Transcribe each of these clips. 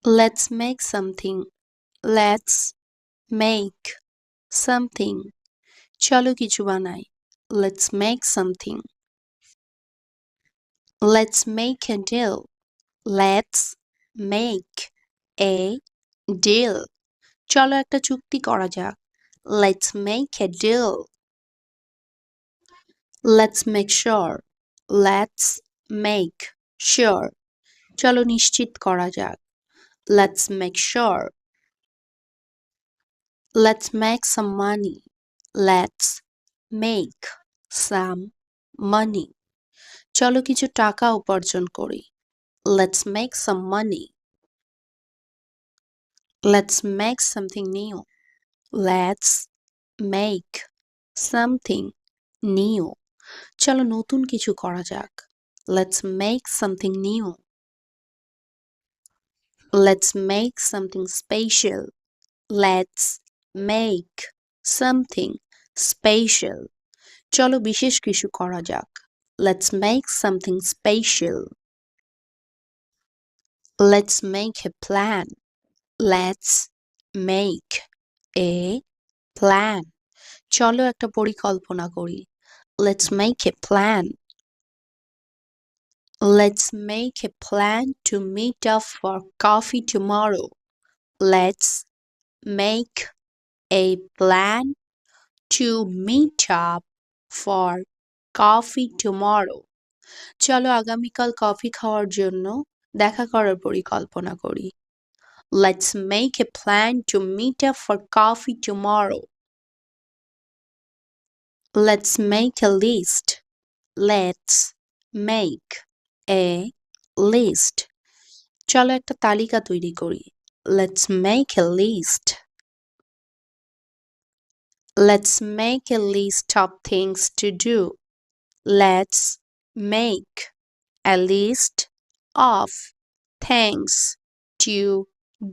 Let's make something. Let's make something. চলো কিছু বানাই. Let's make something. Let's make a deal. Let's make a deal. চলো একটা চুক্তি করা যাক. Let's make a deal. Let's make sure. Let's make sure. চলো নিশ্চিত করা যাক. Let's make sure. Let's make some money. Let's make some money. চলো কিছু টাকা উপার্জন করি. Let's make some money. Let's make something new. Let's make something new. চলো নতুন কিছু করা যাক. Let's make something new. Let's make something special. Let's make something special. চলো বিশেষ কিছু করা যাক. Let's make something special. Let's make a plan. Let's make a plan. চলো একটা পরিকল্পনা করি. Let's make a plan. Let's make a plan to meet up for coffee tomorrow. Let's make a plan to meet up for coffee tomorrow. চলো আগামীকাল coffee খাওয়ার জন্য দেখা করার পরিকল্পনা করি. Let's make a plan to meet up for coffee tomorrow. Let's make a list. Let's make a list. চলো একটা তালিকা তৈরি করি. Let's make a list. Let's make a list of things to do. Let's make a list of things to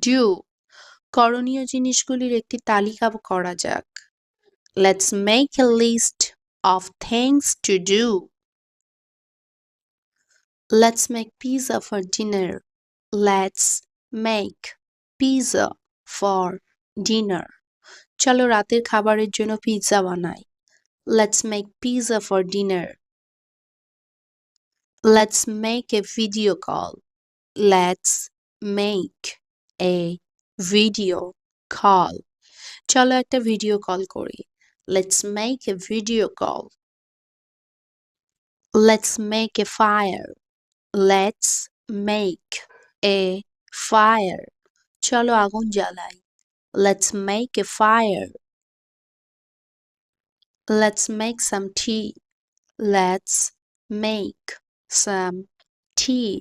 do. করণীয় জিনিসগুলির একটি তালিকা করা যাক. Let's make a list of things to do. Let's make pizza for dinner. Let's make pizza for dinner. চলো রাতের খাবারের জন্য পিৎজা বানাই. Let's make pizza for dinner. Let's make a video call. Let's make a video call. চলো একটা video call করি. Let's make a video call. Let's make a fire. Let's make a fire. চলো আগুন জ্বালাই. Let's make a fire. Let's make some tea. Let's make some tea.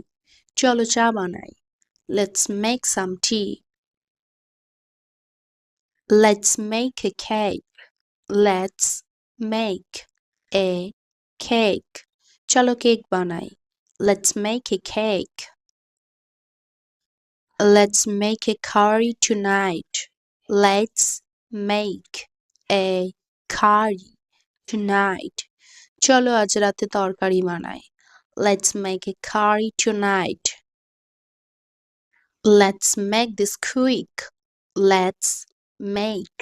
চলো চা বানাই. Let's make some tea. Let's make a cake. Let's make a cake. চলো cake বানাই. Let's make a cake. Let's make a curry tonight. Let's make a curry tonight. চলো আজ রাতে তরকারি বানাই. Let's make a curry tonight. Let's make this quick. Let's make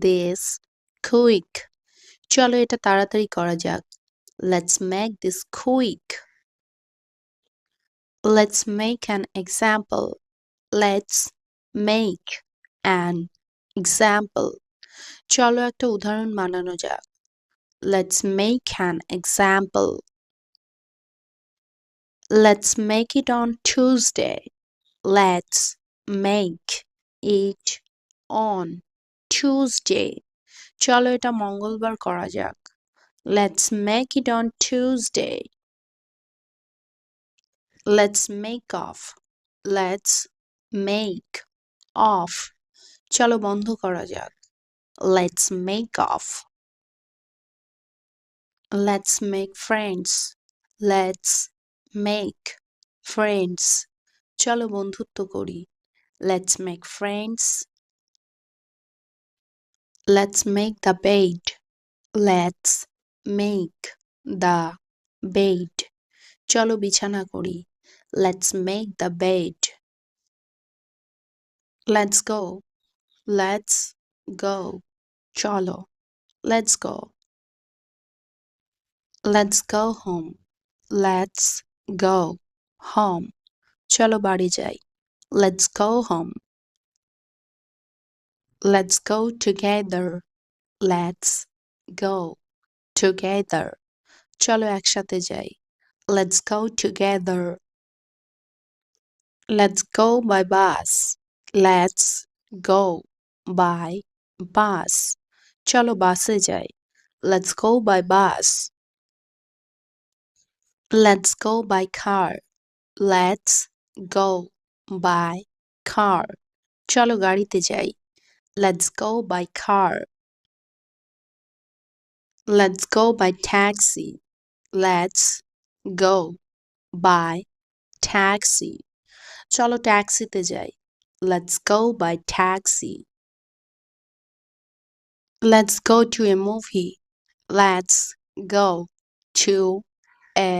this quick. চলো এটা তাড়াতাড়ি করা যাক. Let's make this quick. Let's make an example. Let's make an example. চলো একটা উদাহরণ বানানো যাক. Let's make an example. Let's make it on Tuesday. Let's make it on Tuesday. চলো এটা মঙ্গলবার করা যাক. Let's make it on Tuesday. Let's make off. Let's make off. চলো বন্ধ করা যাক. Let's make off. Let's make friends. Let's make friends. চলো বন্ধুত্ব করি. Let's make friends. Let's make the bed. Let's make the bed. চলো বিছানা করি. Let's make the bed. Let's go. Let's go. Chalo. Let's go. Let's go home. Let's go home. Chalo badi jai. Let's go home. Let's go together. Let's go together. চলো একসাথে যাই. Let's go together. Let's go by bus. Let's go by bus. চলো বাসে যাই. Let's go by bus. Let's go by car. Let's go by car. চলো গাড়িতে যাই. Let's go by car. Let's go by taxi. Let's go by taxi. চলো ট্যাক্সিতে যাই. Let's go by taxi. Let's go to a movie. Let's go to a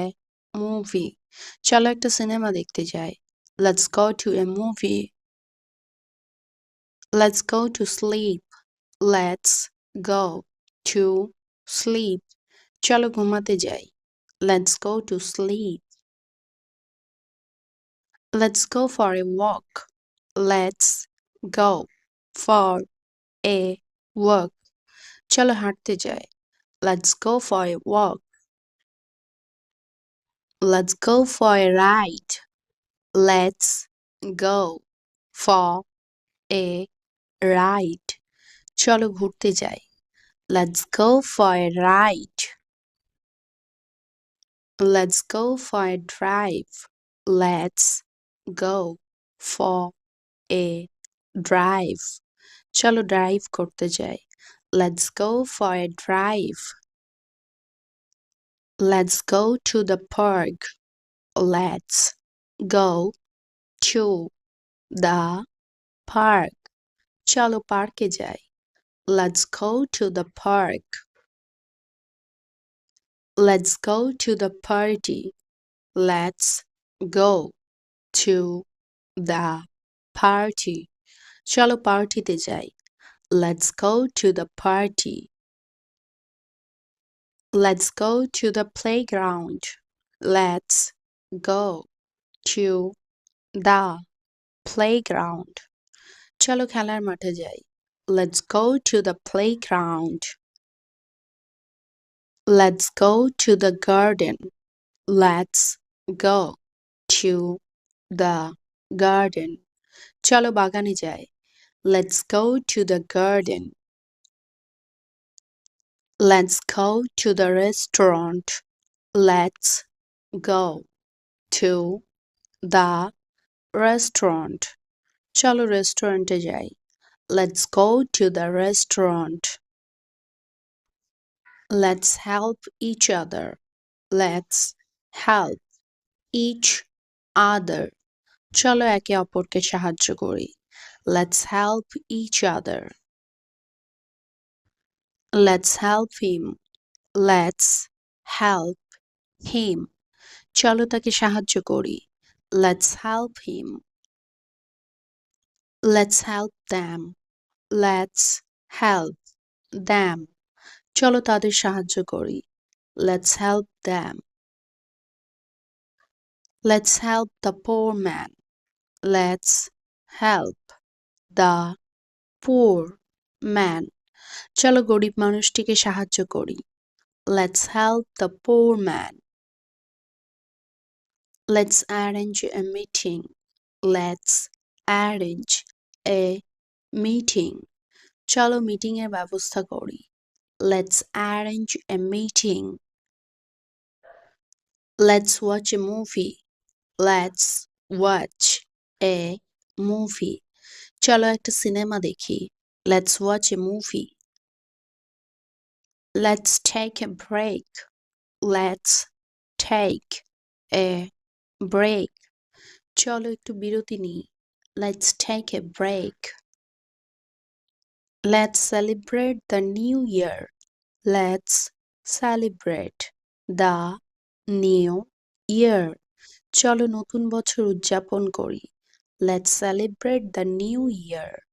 movie. চলো একটা cinema দেখতে যাই. Let's go to a movie. Let's go to sleep. Let's go to sleep. চলো ঘুমাতে যাই. Let's go to sleep. Let's go for a walk. Let's go for a walk. চলো হাঁটতে যাই. Let's go for a walk. Let's go for a ride. Let's go for a ride. চলো ঘুরতে যাই. Let's go for a ride. Let's go for a drive. Let's go for a drive. চলো drive করতে যাই. Let's go for a drive. Let's go to the park. Let's go to the park. চলো পার্কে যাই. Let's go to the park. Let's go to the party. Let's go to the party. চলো পার্টিতে যাই. Let's go to the party. Let's go to the playground. Let's go to the playground. চলো খেলার মাঠে যাই. Let's go to the playground. Let's go to the garden. Let's go to the garden. চলো বাগানে যাই. Let's go to the garden. Let's go to the restaurant. Let's go to the restaurant. চলো রেস্টুরেন্টে যাই. Let's go to the restaurant. Let's help each other. Let's help each other. চলো একে অপরকে সাহায্য করি. Let's help each other. Let's help him. Let's help him. চলো তাকে সাহায্য করি. Let's help him. Let's help them. Let's help them. চলো তাদের সাহায্য করি. Let's help them. Let's help the poor man. Let's help the poor man. চলো গরিব মানুষটিকে সাহায্য করি. Let's help the poor man. Let's arrange a meeting. Let's arrange a meeting. চলো মিটিং এর ব্যবস্থা করি. Let's arrange a meeting. Let's watch a movie. Let's watch a movie. চলো একটা সিনেমা দেখি. Let's watch a movie. Let's take a break. Let's take a break. চলো একটু বিরতি নিই. Let's take a break. Let's celebrate the new year. Let's celebrate the new year. চলো নতুন বছর উদযাপন করি. Let's celebrate the new year.